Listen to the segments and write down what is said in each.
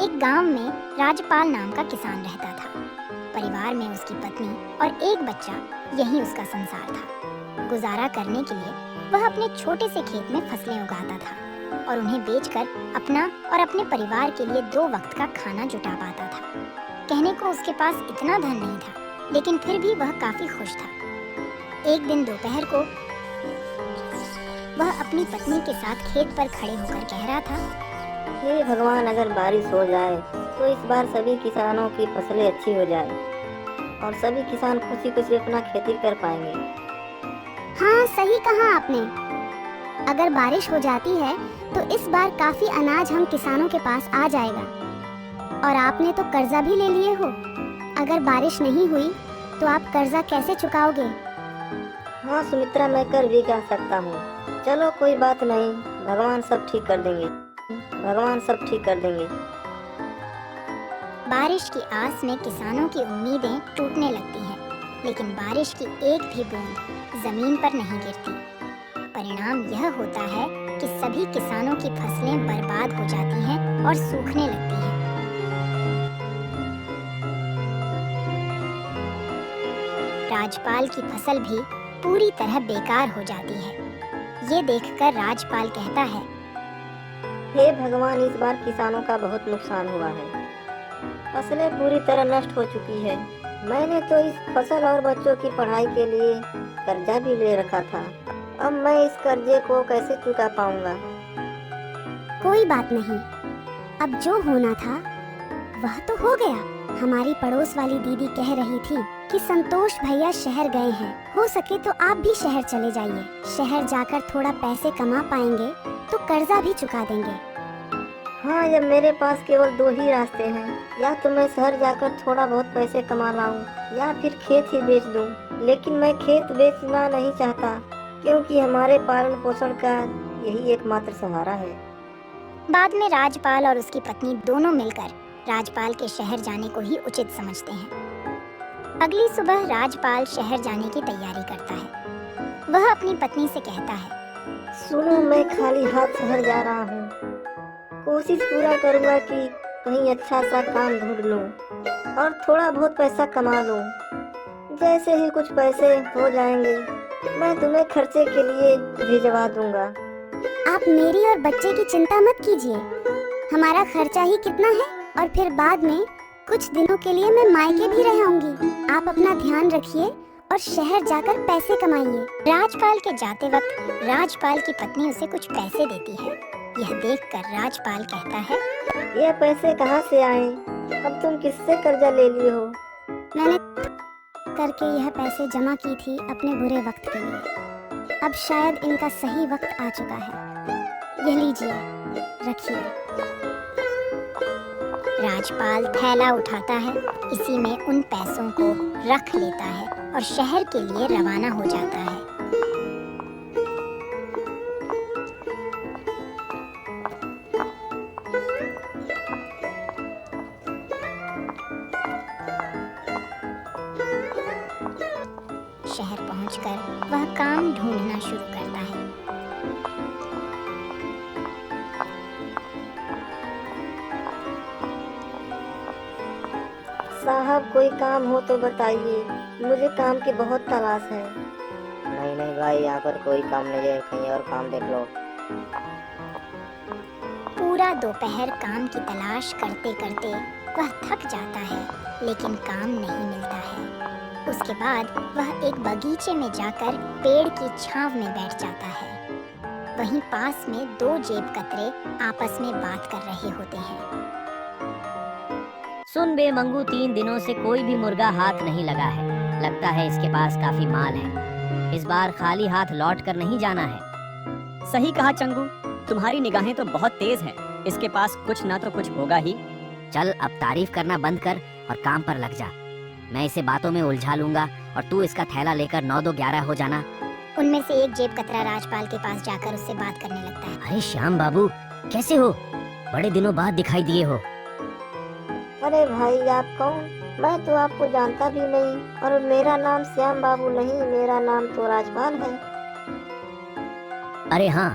एक गांव में राजपाल नाम का किसान रहता था। परिवार में उसकी पत्नी और एक बच्चा, यही उसका संसार था। गुजारा करने के लिए वह अपने छोटे से खेत में फसलें उगाता था और उन्हें बेचकर अपना और अपने परिवार के लिए 2 वक्त का खाना जुटा पाता था। कहने को उसके पास इतना धन नहीं था, लेकिन फिर भी वह काफी खुश था। एक दिन दोपहर को वह अपनी पत्नी के साथ खेत पर खड़े होकर कह रहा था, हे भगवान, अगर बारिश हो जाए तो इस बार सभी किसानों की फसलें अच्छी हो जाए और सभी किसान खुशी खुशी अपना खेती कर पाएंगे। हाँ, सही कहा आपने। अगर बारिश हो जाती है तो इस बार काफी अनाज हम किसानों के पास आ जाएगा। और आपने तो कर्जा भी ले लिए हो। अगर बारिश नहीं हुई तो आप कर्जा कैसे चुकाओगे? हाँ सुमित्रा, मैं कर भी क्या सकता हूँ। चलो कोई बात नहीं, भगवान सब ठीक कर देंगे। भगवान सब ठीक कर देंगे। बारिश की आस में किसानों की उम्मीदें टूटने लगती हैं, लेकिन बारिश की एक भी बूंद जमीन पर नहीं गिरती। परिणाम यह होता है कि सभी किसानों की फसलें बर्बाद हो जाती हैं और सूखने लगती हैं। राजपाल की फसल भी पूरी तरह बेकार हो जाती है। ये देखकर राजपाल कहता है, हे भगवान, इस बार किसानों का बहुत नुकसान हुआ है। फसलें पूरी तरह नष्ट हो चुकी है। मैंने तो इस फसल और बच्चों की पढ़ाई के लिए कर्जा भी ले रखा था। अब मैं इस कर्जे को कैसे चुका पाऊंगा? कोई बात नहीं, अब जो होना था वह तो हो गया। हमारी पड़ोस वाली दीदी कह रही थी कि संतोष भैया शहर गए हैं, हो सके तो आप भी शहर चले जाइए। शहर जाकर थोड़ा पैसे कमा पाएंगे तो कर्जा भी चुका देंगे। हाँ, जब मेरे पास केवल 2 ही रास्ते हैं, या तो मैं शहर जाकर थोड़ा बहुत पैसे कमा लाऊं या फिर खेत ही बेच दूं। लेकिन मैं खेत बेचना नहीं चाहता, क्योंकि हमारे पालन पोषण का यही एकमात्र सहारा है। बाद में राजपाल और उसकी पत्नी दोनों मिलकर राजपाल के शहर जाने को ही उचित समझते हैं। अगली सुबह राजपाल शहर जाने की तैयारी करता है। वह अपनी पत्नी से कहता है, सुनो, मैं खाली हाथ शहर जा रहा हूँ। कोशिश पूरा करूँगा कि कहीं अच्छा सा काम ढूंढ लूँ और थोड़ा बहुत पैसा कमा लूँ। जैसे ही कुछ पैसे हो जाएंगे, मैं तुम्हें खर्चे के लिए भिजवा दूंगा। आप मेरी और बच्चे की चिंता मत कीजिए। हमारा खर्चा ही कितना है, और फिर बाद में कुछ दिनों के लिए मैं मायके भी रह आऊंगी। आप अपना ध्यान रखिए और शहर जाकर पैसे कमाइए। राजपाल के जाते वक्त राजपाल की पत्नी उसे कुछ पैसे देती है। यह देखकर राजपाल कहता है, ये पैसे कहाँ से आए? अब तुम किससे कर्जा ले लिए हो? मैंने करके यह पैसे जमा की थी अपने बुरे वक्त के लिए। अब शायद इनका सही वक्त आ चुका है। यह लीजिए, रखिए। राजपाल थैला उठाता है, इसी में उन पैसों को रख लेता है और शहर के लिए रवाना हो जाता है। शहर पहुंचकर वह काम ढूंढना शुरू करता है। साहब, कोई काम हो तो बताइए, मुझे काम की बहुत तलाश है। नहीं नहीं भाई, यहाँ पर कोई काम नहीं है, कहीं और काम देख लो। पूरा दोपहर काम की तलाश करते करते वह थक जाता है, लेकिन काम नहीं मिलता है। उसके बाद वह एक बगीचे में जाकर पेड़ की छांव में बैठ जाता है। वहीं पास में 2 जेब कतरे आपस में बात कर रहे होते हैं। सुन बे मंगू, 3 दिनों से कोई भी मुर्गा हाथ नहीं लगा है। लगता है इसके पास काफी माल है। इस बार खाली हाथ लौट कर नहीं जाना है। सही कहा चंगू, तुम्हारी निगाहें तो बहुत तेज हैं। इसके पास कुछ ना तो कुछ होगा ही। चल अब तारीफ करना बंद कर और काम पर लग जा। मैं इसे बातों में उलझा लूंगा और तू इसका थैला लेकर 9-2-11 हो जाना। उनमें से एक जेब कतरा राजपाल के पास जाकर उससे बात करने लगता है। अरे श्याम बाबू, कैसे हो? बड़े दिनों बाद दिखाई दिए हो। अरे भाई, आप कौन? मैं तो आपको जानता भी नहीं, और मेरा नाम श्याम बाबू नहीं, मेरा नाम तो राजपाल है। अरे हाँ,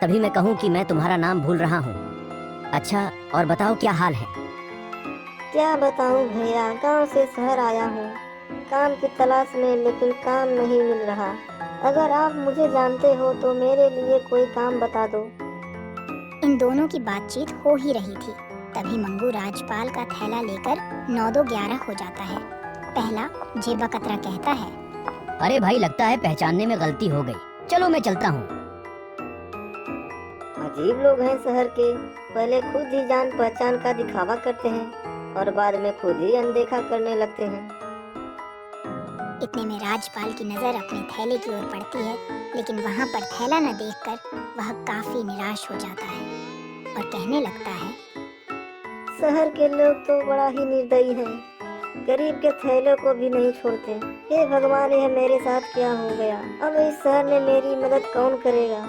तभी मैं कहूँ कि मैं तुम्हारा नाम भूल रहा हूँ। अच्छा, और बताओ क्या हाल है? क्या बताऊं भैया, गांव से शहर आया हूँ काम की तलाश में, लेकिन काम नहीं मिल रहा। अगर आप मुझे जानते हो तो मेरे लिए कोई काम बता दो। इन दोनों की बातचीत हो ही रही थी, तभी मंगू राजपाल का थैला लेकर 9-2-11 हो जाता है। पहला जेबा कतरा कहता है, अरे भाई, लगता है पहचानने में गलती हो गई। चलो मैं चलता हूँ। अजीब लोग हैं शहर के, पहले खुद ही जान पहचान का दिखावा करते हैं और बाद में खुद ही अनदेखा करने लगते हैं। इतने में राजपाल की नजर अपने थैले की ओर पड़ती है, लेकिन वहाँ पर थैला न देखकर वह काफी निराश हो जाता है और कहने लगता है, शहर के लोग तो बड़ा ही निर्दयी हैं, गरीब के थैलों को भी नहीं छोड़ते। हे भगवान, यह मेरे साथ क्या हो गया? अब इस शहर में मेरी मदद कौन करेगा?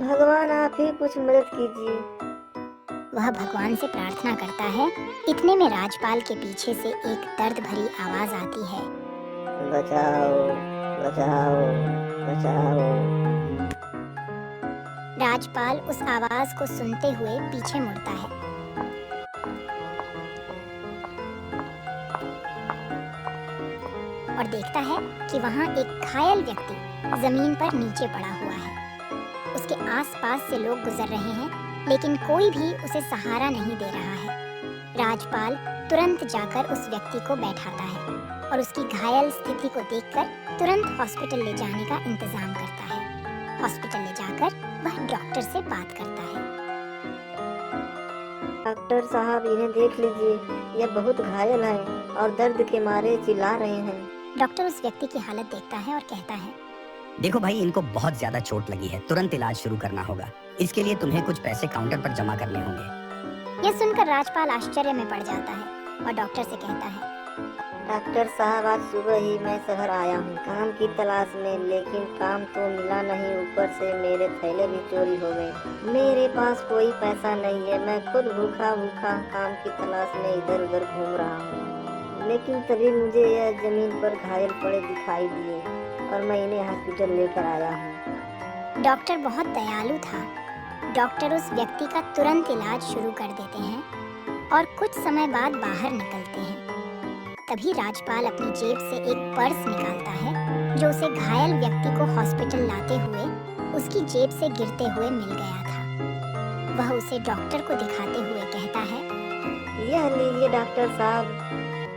भगवान, आप ही कुछ मदद कीजिए। वह भगवान से प्रार्थना करता है। इतने में राजपाल के पीछे से एक दर्द भरी आवाज आती है, बचाओ, बचाओ, बचाओ। राजपाल उस आवाज को सुनते हुए पीछे मुड़ता है। और देखता है कि वहाँ एक घायल व्यक्ति जमीन पर नीचे पड़ा हुआ है। उसके आसपास से लोग गुजर रहे हैं, लेकिन कोई भी उसे सहारा नहीं दे रहा है। राजपाल तुरंत जाकर उस व्यक्ति को बैठाता है और उसकी घायल स्थिति को देखकर तुरंत हॉस्पिटल ले जाने का इंतजाम करता है। हॉस्पिटल ले जाकर वह डॉक्टर से बात करता है। डॉक्टर साहब, इन्हें देख लीजिए, यह बहुत घायल है और दर्द के मारे चिल्ला रहे हैं। डॉक्टर उस व्यक्ति की हालत देखता है और कहता है, देखो भाई, इनको बहुत ज्यादा चोट लगी है, तुरंत इलाज शुरू करना होगा। इसके लिए तुम्हें कुछ पैसे काउंटर पर जमा करने होंगे। यह सुनकर राजपाल आश्चर्य में पड़ जाता है और डॉक्टर से कहता है, डॉक्टर साहब, आज सुबह ही मैं शहर आया हूँ काम की तलाश में, लेकिन काम तो मिला नहीं, ऊपर से मेरे थैले भी चोरी हो गए। मेरे पास कोई पैसा नहीं है, मैं खुद भूखा भूखा काम की तलाश में इधर उधर घूम रहा हूँ। लेकिन तभी मुझे यह जमीन पर घायल पड़े दिखाई दिए और मैं इन्हें हॉस्पिटल लेकर आया हूँ। डॉक्टर बहुत दयालु था। डॉक्टर उस व्यक्ति का तुरंत इलाज शुरू कर देते हैं और कुछ समय बाद बाहर निकलते हैं। तभी राजपाल अपनी जेब से एक पर्स निकालता है जो उसे घायल व्यक्ति को हॉस्पिटल लाते हुए उसकी जेब से गिरते हुए मिल गया था। वह उसे डॉक्टर को दिखाते हुए कहता है, यह लीजिए डॉक्टर साहब,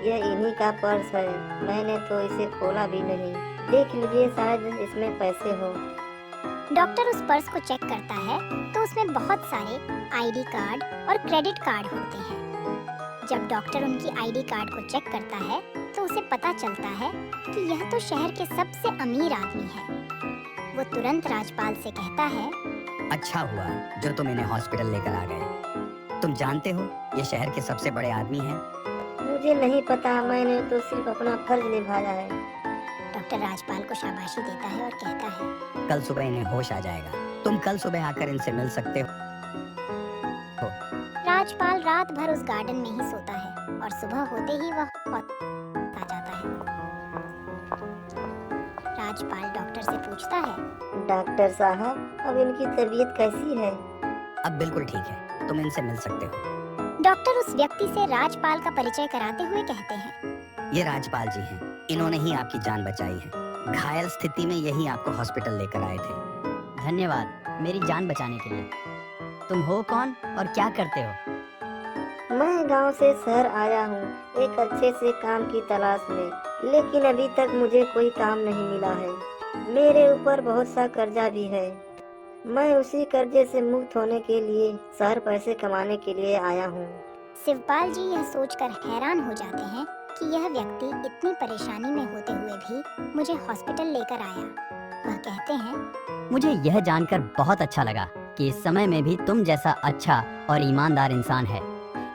यह इन्हीं का पर्स है, मैंने तो इसे खोला भी नहीं, देख लीजिए, शायद इसमें पैसे हो। डॉक्टर उस पर्स को चेक करता है तो उसमें बहुत सारे आईडी कार्ड और क्रेडिट कार्ड होते हैं। जब डॉक्टर उनकी आईडी कार्ड को चेक करता है तो उसे पता चलता है कि यह तो शहर के सबसे अमीर आदमी है। वो तुरंत राजपाल से कहता है, अच्छा हुआ जो तुम इन्हें हॉस्पिटल लेकर आ गए। तुम जानते हो ये शहर के सबसे बड़े आदमी हैं। मुझे नहीं पता, मैंने तो सिर्फ अपना फर्ज निभाया है। डॉक्टर राजपाल को शाबाशी देता है और कहता है, कल सुबह इन्हें होश आ जाएगा, तुम कल सुबह आकर इनसे मिल सकते हो। राजपाल रात भर उस गार्डन में ही सोता है और सुबह होते ही वह आ जाता है। राजपाल डॉक्टर से पूछता है, डॉक्टर साहब, अब इनकी तबीयत कैसी है? अब बिल्कुल ठीक है, तुम इनसे मिल सकते हो। डॉक्टर उस व्यक्ति से राजपाल का परिचय कराते हुए कहते हैं, ये राजपाल जी हैं, इन्होंने ही आपकी जान बचाई है। घायल स्थिति में यही आपको हॉस्पिटल लेकर आए थे। धन्यवाद मेरी जान बचाने के लिए। तुम हो कौन और क्या करते हो? मैं गांव से शहर आया हूँ एक अच्छे से काम की तलाश में, लेकिन अभी तक मुझे कोई काम नहीं मिला है। मेरे ऊपर बहुत सा कर्जा भी है। मैं उसी कर्जे से मुक्त होने के लिए शहर पैसे कमाने के लिए आया हूँ। शिवपाल जी यह सोचकर हैरान हो जाते हैं कि यह व्यक्ति इतनी परेशानी में होते हुए भी मुझे हॉस्पिटल लेकर आया। वह कहते हैं, मुझे यह जानकर बहुत अच्छा लगा कि इस समय में भी तुम जैसा अच्छा और ईमानदार इंसान है।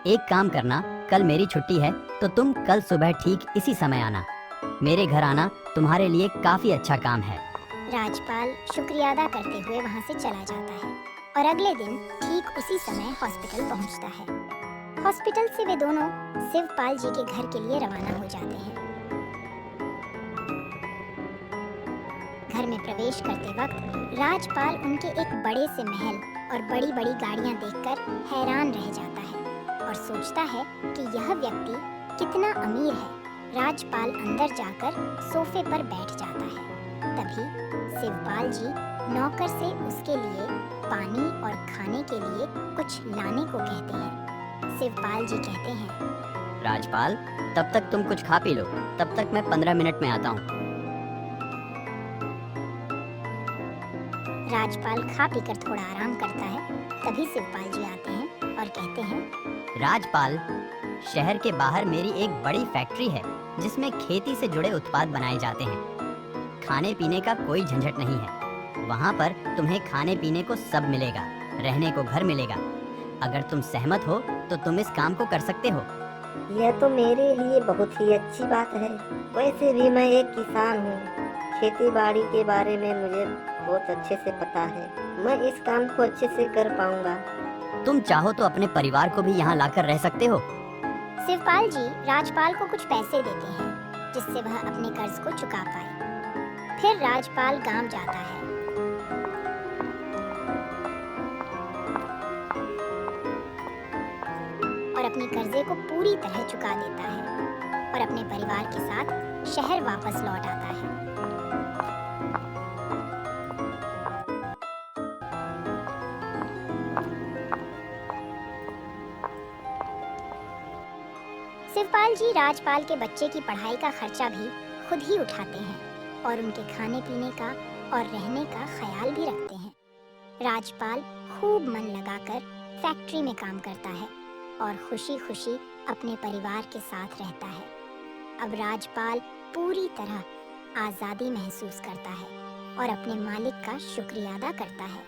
एक काम करना, कल मेरी छुट्टी है तो तुम कल सुबह ठीक इसी समय आना। मेरे घर आना तुम्हारे लिए काफी अच्छा काम है। राजपाल शुक्रिया अदा करते हुए वहाँ से चला जाता है और अगले दिन ठीक उसी समय हॉस्पिटल पहुँचता है। हॉस्पिटल से वे दोनों शिवपाल जी के घर के लिए रवाना हो जाते हैं। घर में प्रवेश करते वक्त राजपाल उनके एक बड़े से महल और बड़ी बड़ी गाड़ियां देखकर हैरान रह जाता है और सोचता है कि यह व्यक्ति कितना अमीर है। राजपाल अंदर जाकर सोफे पर बैठ जाता है। तभी शिवपाल जी नौकर से उसके लिए पानी और खाने के लिए कुछ लाने को कहते हैं। शिवपाल जी कहते हैं, राजपाल, तब तक तुम कुछ खा पी लो, तब तक मैं 15 मिनट में आता हूँ। राजपाल खा पीकर थोड़ा आराम करता है। तभी शिवपाल जी आते हैं और कहते हैं, राजपाल, शहर के बाहर मेरी एक बड़ी फैक्ट्री है जिसमें खेती से जुड़े उत्पाद बनाए जाते हैं। खाने पीने का कोई झंझट नहीं है। वहाँ पर तुम्हें खाने पीने को सब मिलेगा, रहने को घर मिलेगा। अगर तुम सहमत हो तो तुम इस काम को कर सकते हो। यह तो मेरे लिए बहुत ही अच्छी बात है। वैसे भी मैं एक किसान हूँ। खेती बाड़ी के बारे में मुझे बहुत अच्छे से पता है। मैं इस काम को अच्छे से कर पाऊंगा। तुम चाहो तो अपने परिवार को भी यहाँ लाकर रह सकते हो। शिवपाल जी राजपाल को कुछ पैसे देते हैं जिससे वह अपने कर्ज को चुका पाए। फिर राजपाल गांव जाता है और अपने कर्जे को पूरी तरह चुका देता है और अपने परिवार के साथ शहर वापस लौट आता है। शिवपाल जी राजपाल के बच्चे की पढ़ाई का खर्चा भी खुद ही उठाते हैं और उनके खाने पीने का और रहने का ख्याल भी रखते हैं। राजपाल खूब मन लगाकर फैक्ट्री में काम करता है और खुशी खुशी अपने परिवार के साथ रहता है। अब राजपाल पूरी तरह आज़ादी महसूस करता है और अपने मालिक का शुक्रिया अदा करता है।